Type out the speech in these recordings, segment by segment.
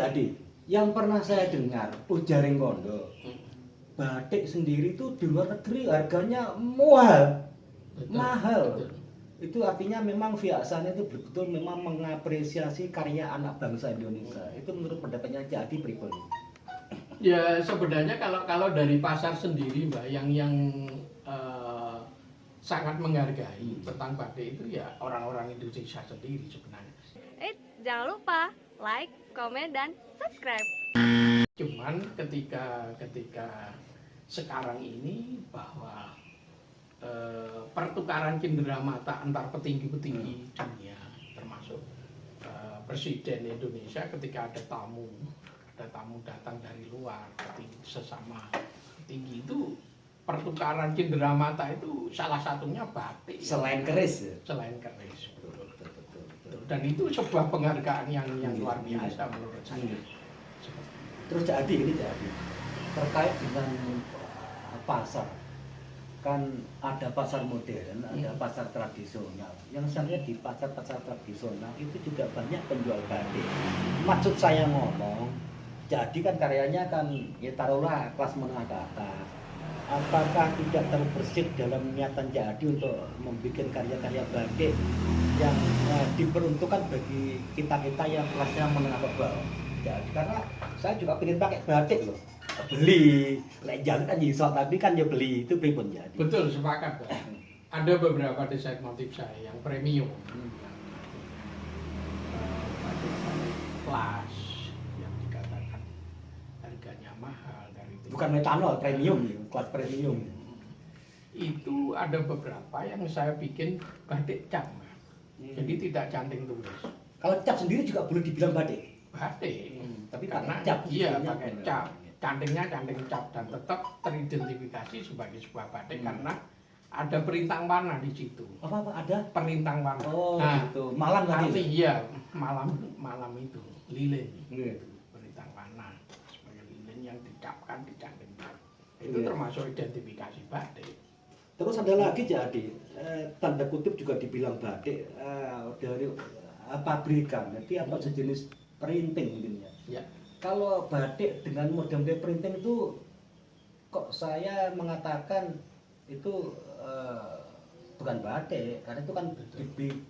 Jadi, yang pernah saya dengar Pujaring Kondo, batik sendiri itu di luar negeri harganya mahal. Betul, Mahal. betul. Itu artinya memang Viaksana itu betul-betul memang mengapresiasi karya anak bangsa Indonesia. Itu menurut pendapatnya Jadi pribadi. Ya sebenarnya kalau dari pasar sendiri Mbak yang eh, sangat menghargai tentang batik itu ya orang-orang Indonesia sendiri sebenarnya. Jangan lupa like, komen, dan subscribe. Cuman ketika sekarang ini bahwa pertukaran cindera mata antar petinggi-petinggi dunia termasuk Presiden Indonesia ketika ada tamu datang dari luar sesama petinggi itu pertukaran cindera mata itu salah satunya batik Selain keris ya? selain keris dan itu sebuah penghargaan yang luar biasa menurut saya. Terus jadi terkait dengan pasar, kan ada pasar modern, ada pasar tradisional. Yang saya lihat di pasar-pasar tradisional itu juga banyak penjual batik. Maksud saya ngomong, jadi kan karyanya kan ya taruhlah kelas menengah ke atas. Apakah tidak terbersit dalam niatan Jadi untuk membuat karya-karya batik yang diperuntukkan bagi kita-kita yang kelasnya menengah ke bawah? Jadi karena saya juga pengen pakai batik loh, beli, lek jangan kan iso tapi kan ya beli itu pripun Jadi. Betul, sepakat Pak. Ada beberapa desain motif saya yang premium, kelas yang dikatakan harganya mahal dari itu. Bukan metanol, premium nih, kelas premium. Itu ada beberapa yang saya bikin batik cap, jadi tidak canting tulis. Kalau cap sendiri juga boleh dibilang batik. Batik, Tapi karena pakai cap. iya sebetulnya. pakai cap, cantingnya canting cap dan tetap teridentifikasi sebagai sebuah batik karena ada perintang warna di situ. Apa ada? Perintang warna. Oh Nah, gitu. Malam arti nanti. iya malam itu lilin. Gitu. Perintang warna sebagai lilin yang dicapkan di canting cap. Itu Iya. termasuk identifikasi batik. Terus ada lagi Jadi tanda kutip juga dibilang batik dari pabrikan. Jadi apa sejenis printing mungkin ya. Ya. Kalau batik dengan model-model printing itu kok saya mengatakan itu bukan batik karena itu kan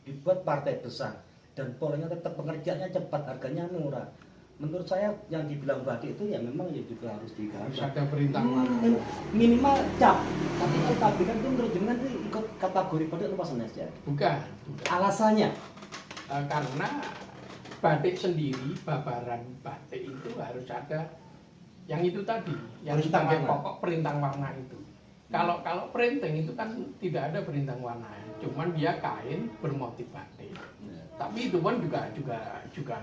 dibuat partai besar dan polanya tetap pengerjaannya cepat, harganya murah. Menurut saya yang dibilang batik itu ya memang ya juga harus Harus digambar. ada perintang warna. Minimal cap. Tapi kalau pabrikan itu menurut jenengan itu ikut kategori batik atau senes ya? Bukan. Alasannya Karena batik sendiri, babaran batik itu harus ada yang itu tadi, yang Perintang sebagai warna. pokok perintang warna itu. Kalau printing itu kan tidak ada perintang warna, cuman dia kain bermotif batik. Tapi itu pun juga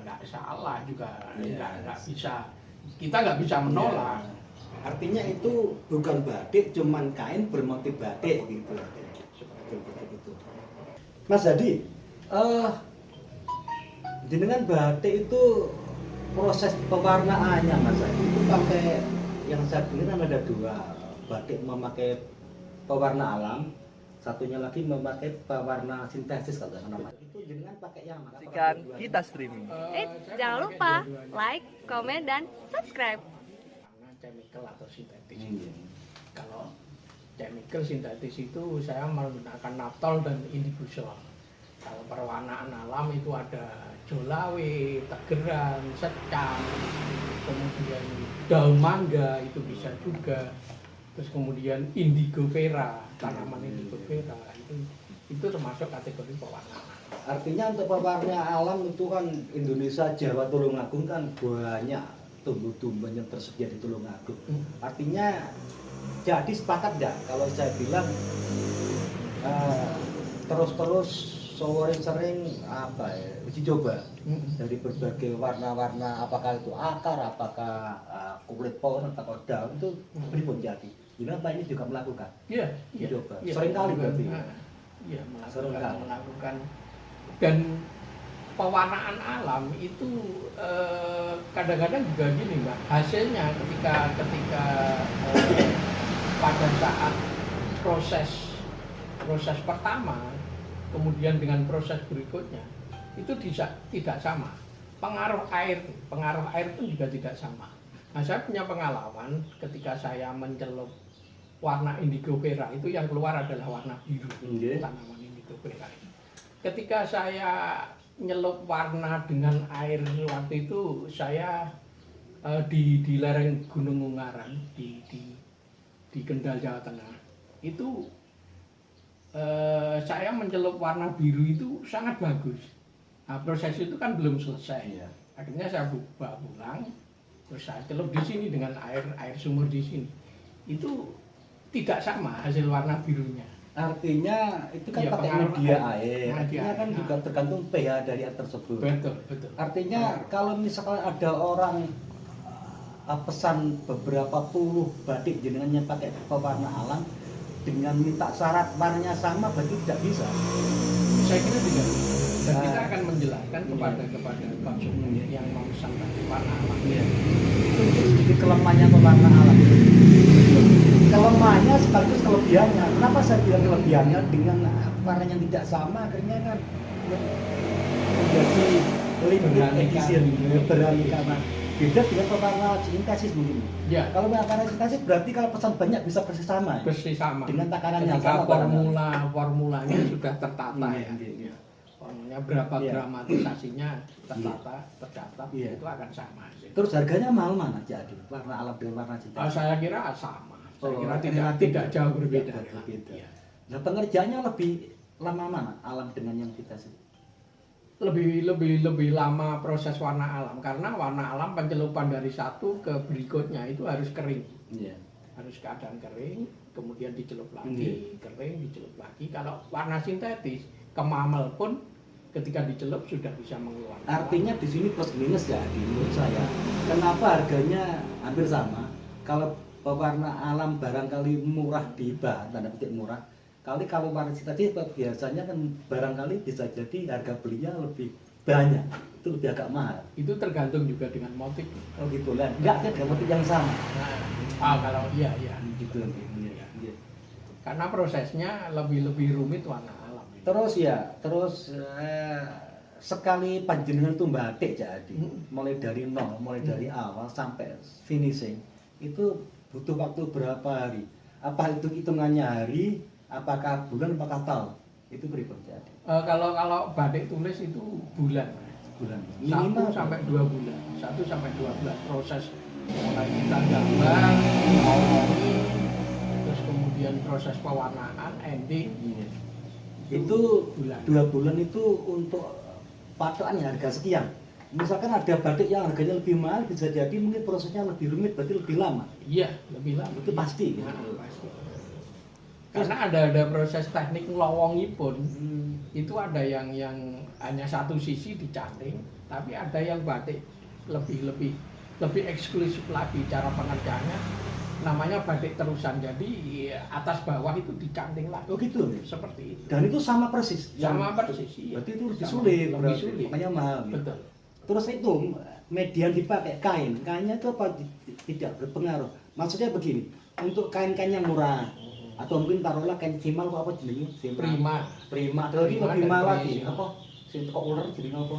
nggak salah, juga nggak bisa, kita nggak bisa menolak. Artinya itu bukan batik, cuman kain bermotif batik gitu. Betul. Mas Jadi, jenengan batik itu proses pewarnaannya Mas Jadi itu pakai yang saya dengar kan ada dua, batik memakai pewarna alam, satunya lagi memakai pewarna sintesis kalau nggak salah namanya. Itu jenengan pakai yang mana? Saksikan kita streaming. Jangan lupa like, komen, dan subscribe. Karena chemical atau sintetis. Kalau chemical sintetis itu saya menggunakan naphthol dan indibusol. Kalau perwarnaan alam itu ada jolawe, tegeran, secang, kemudian daun mangga itu bisa juga, terus kemudian indigo vera, tanaman indigo vera itu termasuk kategori pewarnaan. Artinya untuk pewarna alam itu kan Indonesia, Jawa, Tulungagung kan banyak tumbuh-tumbuhan yang tersedia di Tulungagung. Artinya Jadi sepakat nggak kalau saya bilang terus-terus sering apa ya uji coba dari berbagai warna-warna, apakah itu akar, apakah kulit pohon atau daun itu pripun Jadi. Gimana ini juga melakukan? Iya, coba. Iya, Sering kali berarti. Iya, Sering kali. melakukan. Dan pewarnaan alam itu kadang-kadang juga gini Mbak, hasilnya ketika pada saat proses pertama kemudian dengan proses berikutnya itu tidak sama. pengaruh air pun juga tidak sama. Nah, saya punya pengalaman ketika saya mencelup warna indigo vera itu yang keluar adalah warna biru, tanaman indigo vera. Ketika saya nyelup warna dengan air waktu itu saya di lereng Gunung Ungaran di Kendal, Jawa Tengah. Itu saya mencelup warna biru itu sangat bagus. Nah, proses itu kan belum selesai. Iya. Akhirnya saya bawa pulang, terus saya celup di sini dengan air sumur di sini. Itu tidak sama hasil warna birunya. Artinya itu kan Iya, pakai pengaruh media air. air. Media Artinya air. kan Nah. juga tergantung pH dari air tersebut. Betul. Artinya kalau misalkan ada orang pesan beberapa puluh batik jenengannya pakai pewarna alam dengan minta syarat warnanya sama, berarti tidak bisa. Saya kira tidak. Dan kita Nah. akan menjelaskan kepada konsumen yang mau sampai warna alam. Itu jadi kelemahannya pewarna alam. Kelemahannya sekaligus kelebihannya. Kenapa saya bilang kelebihannya dengan warna yang tidak sama, akhirnya kan menjadi limited edition, beraneka. Beda dengan pewarna sintesis mungkin. Ya, Kalau pewarna sintesis berarti kalau pesan banyak bisa persis sama. Ya? persis sama. Dengan takaran yang Ketika sama. formulanya sudah tertata ya. Iya. Formulanya berapa Iya. gramatisasinya tertata, tercatat, Iya. itu akan sama. Terus harganya mahal mana jadi warna alam dengan warna sintesis? Saya kira sama. Saya Oh, kira relatif. tidak jauh berbeda. Tidak berbeda. Iya. Nah, pengerjaannya lebih lama mana alam dengan yang sintesis? Lebih lama proses warna alam karena warna alam pencelupan dari satu ke berikutnya itu harus kering. Iya. Harus keadaan kering, kemudian dicelup lagi, kering, dicelup lagi. Kalau warna sintetis, kemamel pun ketika dicelup sudah bisa mengeluarkan. Artinya di sini plus minus ya menurut saya. Kenapa harganya hampir sama? Kalau pewarna alam barangkali murah di bahan, tanda petik murah. Kalau warna sintetis biasanya kan barangkali bisa jadi harga belinya lebih banyak. Itu lebih agak mahal. Itu tergantung juga dengan motif. Oh gitu lah. Enggak ada dengan motif yang sama. Kalau iya. Gitu. Iya. Karena prosesnya lebih rumit warna alam. Terus sekali panjenengan itu batik jadi mulai dari nol, mulai dari awal sampai finishing itu butuh waktu berapa hari? Apa itu hitungannya hari? Apakah bulan? Apakah tahun? Itu berapa jadi? Kalau batik tulis itu bulan. Bulan. 1 sampai 2 bulan. 1 sampai 2 bulan proses mulai kita gambar, ngomongi, terus kemudian proses pewarnaan, ending. Iya. Itu bulan. 2 bulan itu untuk patokan harga sekian. Misalkan ada batik yang harganya lebih mahal, bisa jadi mungkin prosesnya lebih rumit, berarti lebih lama. Iya, lebih lama. Itu pasti. Nah, pasti. Karena ada proses teknik ngelowongi pun itu ada yang hanya satu sisi dicanting, tapi ada yang batik lebih eksklusif lagi cara pengerjaannya. Namanya batik terusan, jadi atas bawah itu dicanting lagi. Oh gitu. Seperti itu. Dan itu sama persis. Sama persis. Iya. Berarti itu lebih Sama, sulit, lebih berarti. sulit. Makanya mahal. Gitu. Betul. Terus itu media yang dipakai kain, kainnya itu apa tidak berpengaruh? Maksudnya begini, untuk kain-kain yang murah atau mungkin taruhlah kain cimal atau apa jenisnya? Prima. Terus ini Prima lebih dan mahal lagi. prima. Apa? Sing kok ular jenis apa?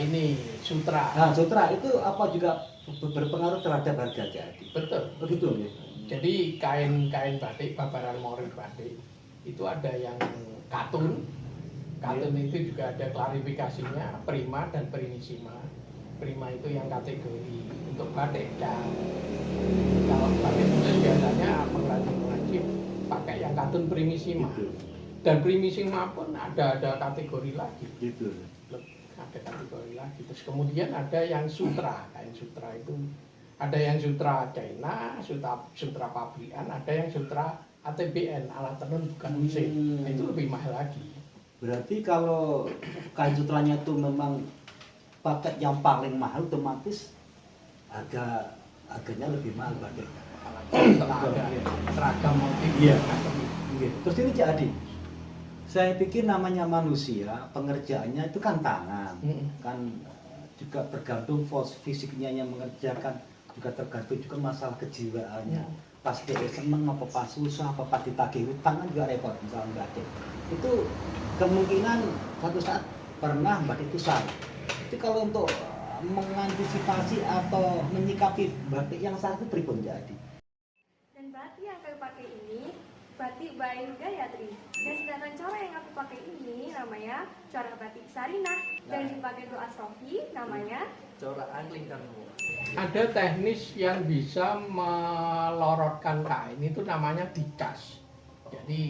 Ini sutra. Nah, sutra itu apa juga berpengaruh terhadap harga jadi? Betul. Begitu ya. Jadi kain batik, babaran motif batik itu ada yang katun. Katun itu juga ada klarifikasinya, prima dan primissima. Prima itu yang kategori untuk batik. Dan kalau batik tulis biasanya pengrajin pakai yang katun primissima. Gitu. Dan primissima pun ada kategori lagi. Gitu. Ada kategori lagi. Terus kemudian ada yang sutra. Kain sutra itu ada yang sutra China, sutra pabrikan, ada yang sutra ATBN, alat tenun bukan mesin. Nah, itu lebih mahal lagi. Berarti kalau kain sutranya itu memang pakai yang paling mahal, otomatis harganya lebih mahal batiknya. Setelah ada seragam motif. Iya. macam itu. Terus ini Cik Adi, saya pikir namanya manusia, pengerjaannya itu kan tangan, kan juga tergantung force fisiknya yang mengerjakan, juga tergantung juga masalah kejiwaannya. Pas dia seneng apa pas susah apa pas ditagih hutang kan juga repot misalnya batik. Itu kemungkinan suatu saat pernah batik itu salah. Itu kalau untuk mengantisipasi atau menyikapi batik yang saat itu pripun jadi? Dan batik yang aku pakai ini batik by Gayatri. Dan sedangkan corak yang aku pakai ini namanya corak batik Sarinah. Dan dipakai Do Asrofi namanya corak angling kamu. Ada teknis yang bisa melorotkan kain itu namanya dicas. Jadi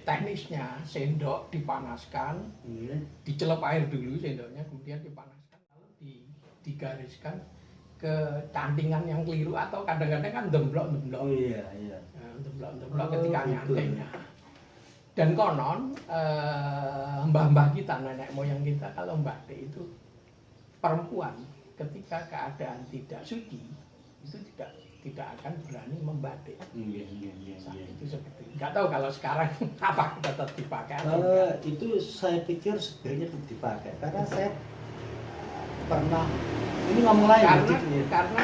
teknisnya sendok dipanaskan, dicelup air dulu sendoknya, kemudian dipanaskan, lalu digariskan ke cantingan yang keliru atau kadang-kadang kan demblok-demblok. Oh iya. Nah, demblok-demblok ketika gitu. nyantingnya. Dan konon mbah-mbah kita, nenek moyang kita kalau batik itu perempuan ketika keadaan tidak suci itu tidak akan berani membatik. Iya. Itu seperti nggak tahu kalau sekarang apa tetap dipakai atau enggak. Itu saya pikir sebenarnya tetap dipakai karena saya pernah ini ngomong lain Karena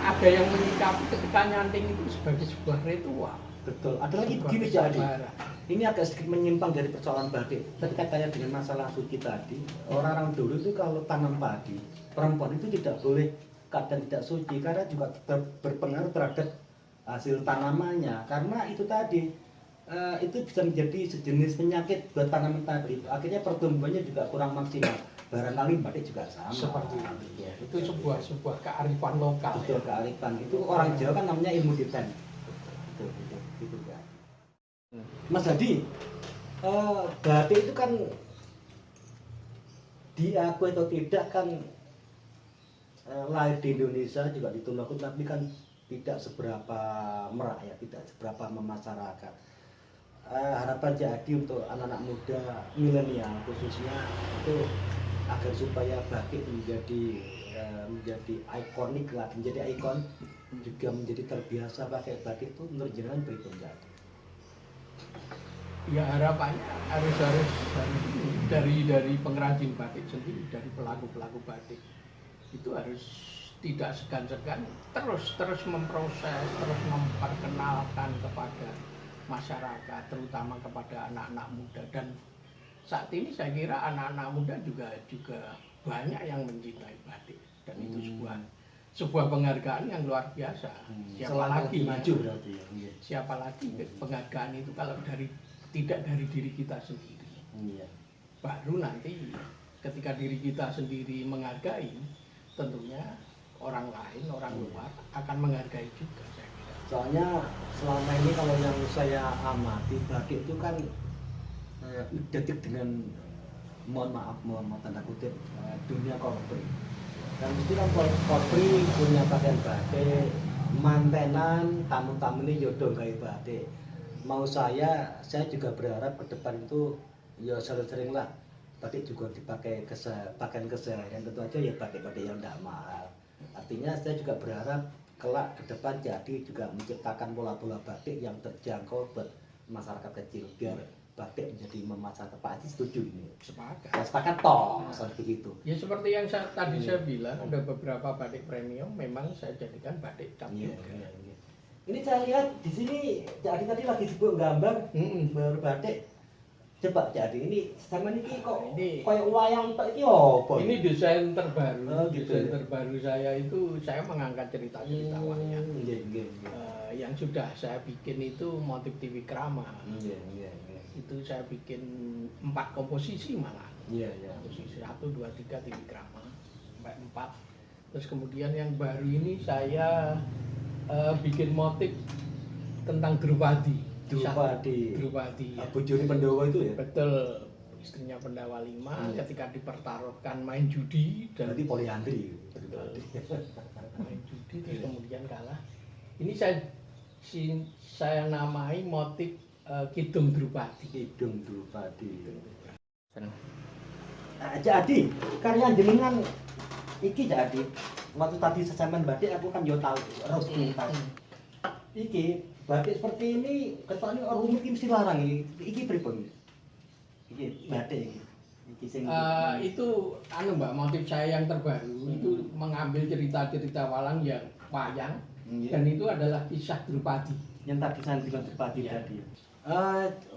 ada yang menyikapi ketika nyanting itu sebagai sebuah ritual. betul. Ada lagi sebuah begini jadi. kesabaran. Ini agak sedikit menyimpang dari persoalan batik. Ketika tanya dengan masalah suci tadi, orang-orang dulu itu kalau tanam padi, perempuan itu tidak boleh kadang tidak suci karena juga berpengaruh terhadap hasil tanamannya. Karena itu tadi itu bisa menjadi sejenis penyakit buat tanaman tadi. Akhirnya pertumbuhannya juga kurang maksimal. Barangkali batik juga sama. Seperti itu. Ya, itu sebuah kearifan lokal. Betul, kearifan. Itu orang Jawa kan namanya ilmu detail. Itu kan. Mas Hadi, batik itu kan diakui atau tidak kan lahir di Indonesia juga di Tulungagung, tapi kan tidak seberapa merakyat, tidak seberapa memasyarakat. Harapan jadi untuk anak-anak muda milenial khususnya itu agar supaya batik menjadi ikonik lagi, menjadi ikon juga menjadi terbiasa pakai batik itu menurut jenengan berikut jadi. Ya harapannya harus dari pengrajin batik sendiri, dari pelaku batik itu harus tidak segan-segan terus memproses, terus memperkenalkan kepada masyarakat, terutama kepada anak-anak muda. Dan saat ini saya kira anak-anak muda juga banyak yang mencintai batik, dan itu sebuah penghargaan yang luar biasa. Siapa lagi penghargaan itu kalau tidak dari diri kita sendiri. Baru nanti ketika diri kita sendiri menghargai, tentunya orang lain, orang luar akan menghargai juga, saya kira. Soalnya selama ini kalau yang saya amati, batik itu kan identik dengan mohon maaf tanda kutip dunia korpri. Dan mesti kan korpri punya pakaian batik, mantenan, tamu-tamu ini jodoh kayak batik. Mau saya juga berharap ke depan itu ya sering-sering lah batik juga dipakai pakaian keseharian, tentu aja ya batik-batik yang tidak mahal. Artinya saya juga berharap kelak ke depan jadi juga menciptakan pola-pola batik yang terjangkau buat masyarakat kecil biar batik menjadi memasyarakat. Pak Haji setuju ini? Sepakat toh, seperti itu. Ya seperti yang tadi saya bilang, ada beberapa batik premium memang saya jadikan batik cap juga. Ini saya lihat di sini jadi tadi lagi sibuk gambar berbatik. Coba jadi ini sama ini kok kayak wayang tok iki apa? Ini desain terbaru. Gitu Desain ya? terbaru saya itu saya mengangkat cerita-cerita wayang. Yang sudah saya bikin itu motif TV Krama. Itu saya bikin 4 komposisi malah. Komposisi 1, 2, 3 TV Krama sampai 4. Terus kemudian yang baru ini saya bikin motif tentang Drupadi. Drupadi. Ya. Bojone Pandhawa itu ya? Betul. Istrinya Pendawa 5 ketika dipertaruhkan main judi dan berarti poliandri. Main judi terus kemudian kalah. Ini saya namai motif Kidung Drupadi. Jadi karya jenengan iki jadi waktu tadi sesaman batik aku kan yo tahu resmi tahu. Iki batik seperti ini ketoknya rumit iki mesti larang iki pripun? Iki batik iki sing itu Mbak, motif saya yang terbaru itu mengambil cerita-cerita wayang dan itu adalah kisah Drupadi yang tadi saya bilang Drupadi tadi.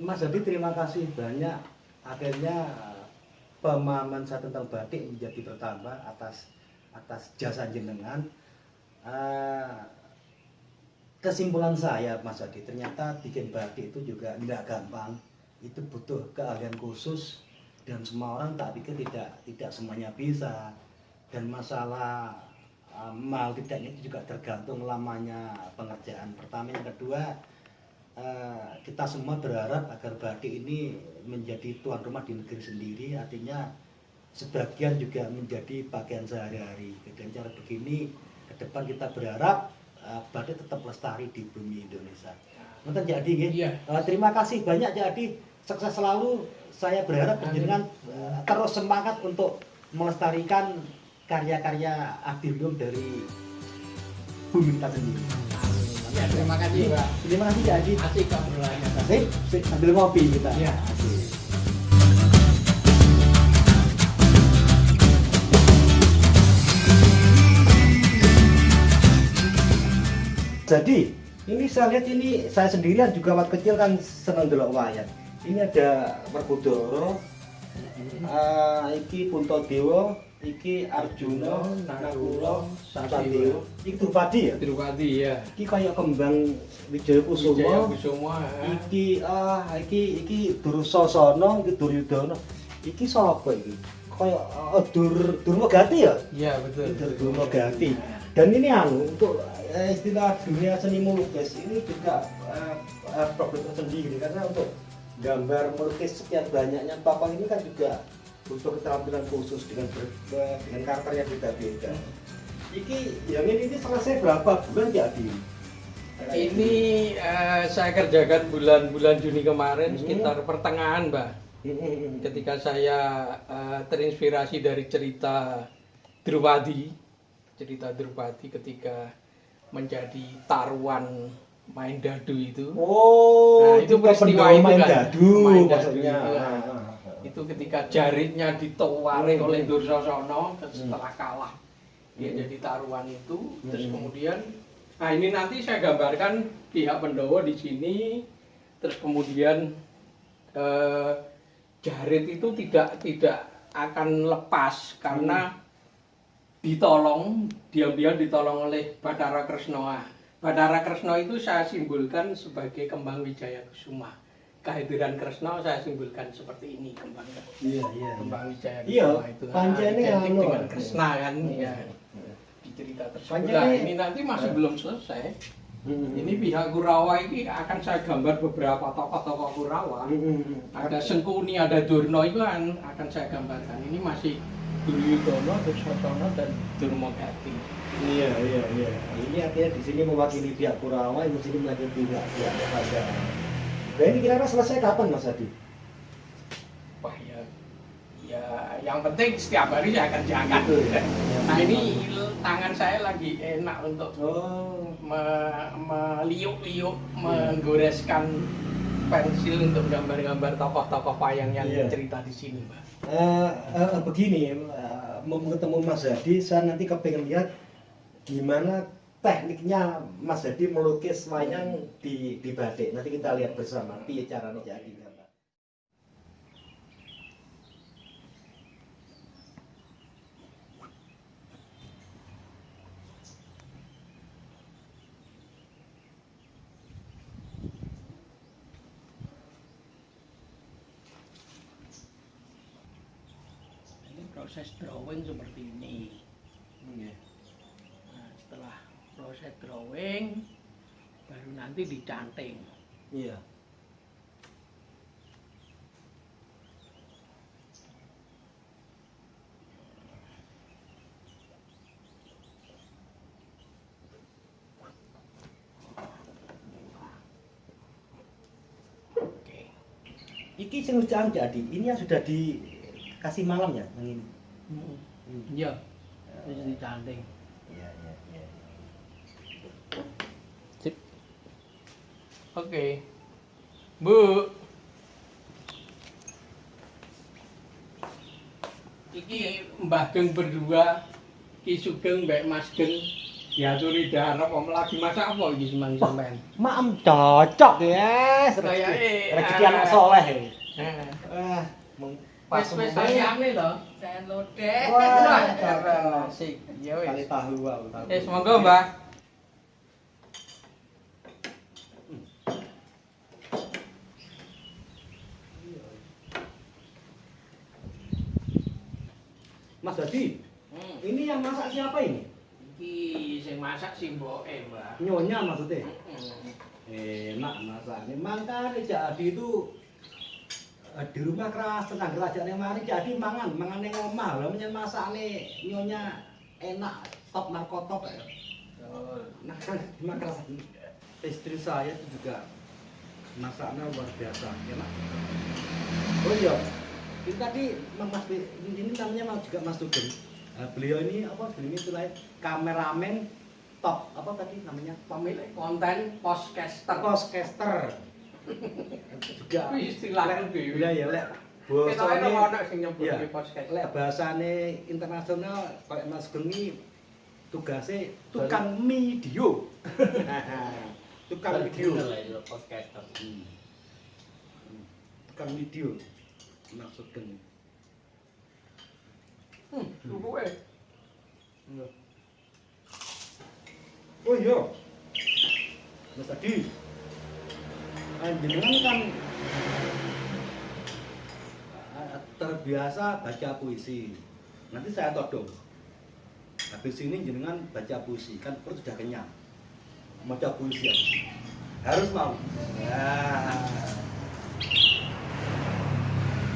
Mas Hadi terima kasih banyak, akhirnya pemahaman saya tentang batik menjadi bertambah atas jasa jenengan. Kesimpulan saya Mas Adi, ternyata bikin batik itu juga tidak gampang, itu butuh keahlian khusus dan semua orang tak pikir tidak semuanya bisa. Dan masalah mau tidaknya itu juga tergantung lamanya pengerjaan. Pertama, yang kedua, kita semua berharap agar batik ini menjadi tuan rumah di negeri sendiri, artinya sebagian juga menjadi pakaian sehari-hari. Dan cara begini ke depan kita berharap batik tetap lestari di bumi Indonesia. Nonton jadi nggih. Iya. Terima kasih banyak jadi, sukses selalu. Saya berharap panjenengan terus semangat untuk melestarikan karya-karya Abdium dari bumi kita sendiri. Ya, terima kasih Pak. Terima kasih jadi. Asik obrolannya. Sip, sambil ngopi kita. Iya. Asik. Jadi ini saya lihat, ini saya sendirian juga waktu kecil kan senang delok wayang. Ini ada Werkudara, iki Puntadewa, iki Arjuna, Nakula, Sadewa. Iki Drupadi ya? Drupadi ya. Iki kayak kembang Wijaya Kusuma. Iki Dursasana, iki Duryudana. Iki sapa iki? Kayak Durmagati ya? Iya, betul. Durmagati. Dan ini untuk istilah dunia seni melukis ini juga problem tersendiri, karena untuk gambar melukis sekian banyaknya tokoh ini kan juga butuh keterampilan khusus dengan karakter yang beda-beda. Iki yang ini selesai berapa bulan ya Di? Ini saya kerjakan bulan Juni kemarin, sekitar pertengahan Mbak. Ketika saya terinspirasi dari cerita Drupadi ketika menjadi taruhan main dadu itu. Oh, nah, itu peristiwa itu main kan. dadu Main maksudnya. dadu, itu ketika jaritnya ditowari oleh Dursasana setelah kalah. Dia jadi taruhan itu, terus kemudian nah ini nanti saya gambarkan pihak Pandhawa di sini, terus kemudian jarit itu tidak akan lepas karena diam-diam ditolong oleh Bathara Kresna. Bathara Kresna itu saya simbolkan sebagai kembang Wijaya Kusuma. Kehadiran Kresna saya simbolkan seperti ini kembangnya. Iya. Kembang Wijaya Iya, Kusuma itu. pancene identik anu. dengan Kresna kan ya. Di cerita tersebut. Pancene- Nah, ini nanti masih belum selesai. Ini pihak Kurawa ini akan saya gambar beberapa tokoh-tokoh Kurawa. Ada Sengkuni, ada Durna itu akan saya gambarkan. Ini masih Duryudana, Dursasana dan Durmagati. Iya. Ini artinya di sini mewakili pihak Kurawa, di sini mewakili pihak kerajaan. Nah, ini kira-kira selesai kapan Mas Adi? Wah ya yang penting setiap hari saya kerjakan. Nah ini tangan saya lagi enak untuk meliuk-liuk, menggoreskan pensil untuk gambar-gambar tokoh-tokoh wayang yang cerita di sini, Mbak. Begini, mau ketemu Mas Hadi, saya nanti kepengen lihat gimana tekniknya Mas Hadi melukis wayang di batik. Nanti kita lihat bersama piye caranya jadi. Proses drawing seperti ini. Nah, setelah proses drawing baru nanti dicanting. Iya. Oke. Iki sing wis jadi, ini yang sudah dikasih malam ya, yang ini. Iya. Terus dicanting. Iya. Sip. Oke. Bu. Iki Mbah Geng berdua, Ki Sugeng mbek Mas Geng diaturi darah om lagi masak apa iki sampean? Maem cocok ya, Kayake, rezeki anak soleh. Pas Wis semuanya. ame lho. Seno deh. Wah, keren asik. Ya Kali wis. tahu wow, tahu. Wis monggo, Mbah. Mas Dadi, ini yang masak siapa ini? Iki sing masak si mboke, Mbah. Nyonya maksudnya? Enak masaknya. Makanya jadi itu di rumah keras tenang kerajaan yang mari jadi mangan yang omah lho menyen masakne nyonya enak top markotop ya. Nah kan di rumah keras istri saya itu juga masaknya luar biasa enak. Oh iya, ini tadi Mas ini namanya juga Mas Sugeng. Beliau ini apa? Beliau ini istilahnya kameramen top apa tadi namanya? Pemilik konten podcaster. Podcaster. Juga Kuwi istilahnya dhewe. iya ya lek Ketokane bosone ono sing nyebut iya. iki podcast. Lek bahasane internasional kayak Mas Gengi tugasnya tukang video. Tukang video. Podcaster. Tukang video. Maksudnya. Luwe. Oh iya. Mas tadi jenengan kan terbiasa baca puisi. Nanti saya todong. Habis ini jenengan baca puisi, kan perut sudah kenyang. Baca puisi harus mau. Ya.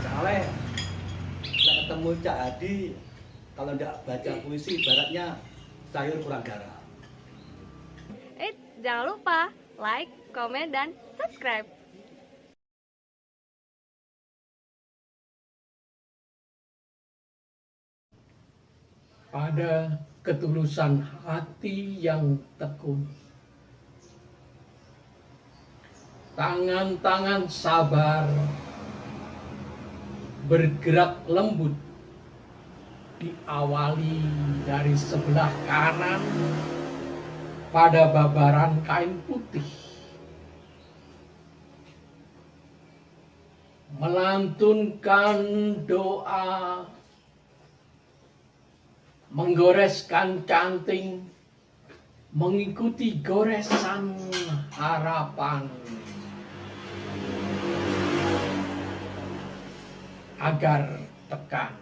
Soalnya saya ketemu Cak Hadi, kalau tidak baca puisi, ibaratnya sayur kurang garam. Jangan lupa like, komen, dan subscribe. Pada ketulusan hati yang tekun, tangan-tangan sabar bergerak lembut, diawali dari sebelah kanan pada babaran kain putih, melantunkan doa, menggoreskan canting, mengikuti goresan harapan, agar tekan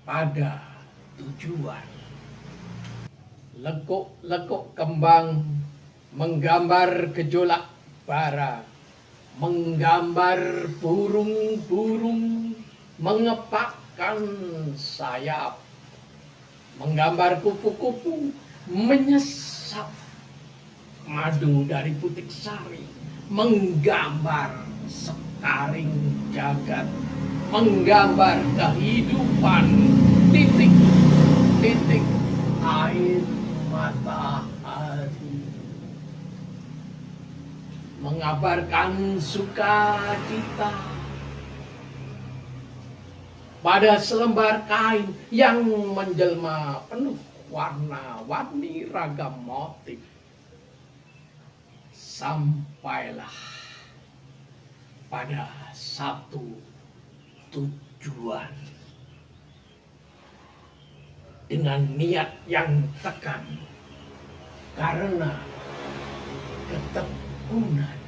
pada tujuan. Lekuk-lekuk kembang menggambar gejolak bara, menggambar burung-burung mengepakkan sayap, menggambar kupu-kupu menyesap madu dari butik sari, menggambar sekaring jagat, menggambar kehidupan titik-titik air matahari, mengabarkan sukacita pada selembar kain yang menjelma penuh warna-warni ragam motif. Sampailah pada satu tujuan dengan niat yang tekan karena ketekunan.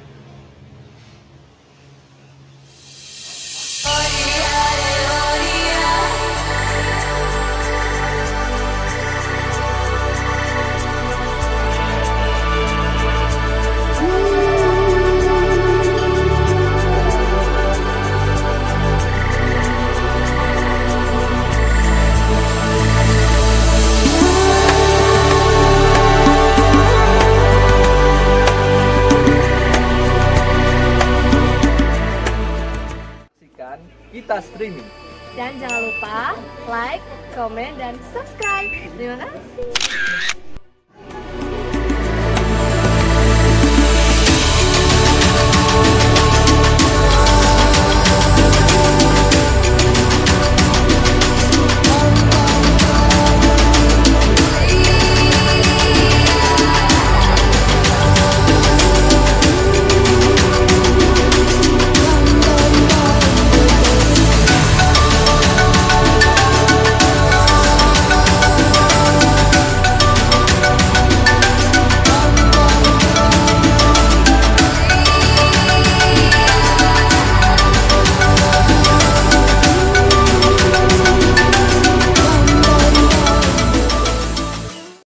Kita streaming. Dan jangan lupa like, komen, dan subscribe. Terima kasih.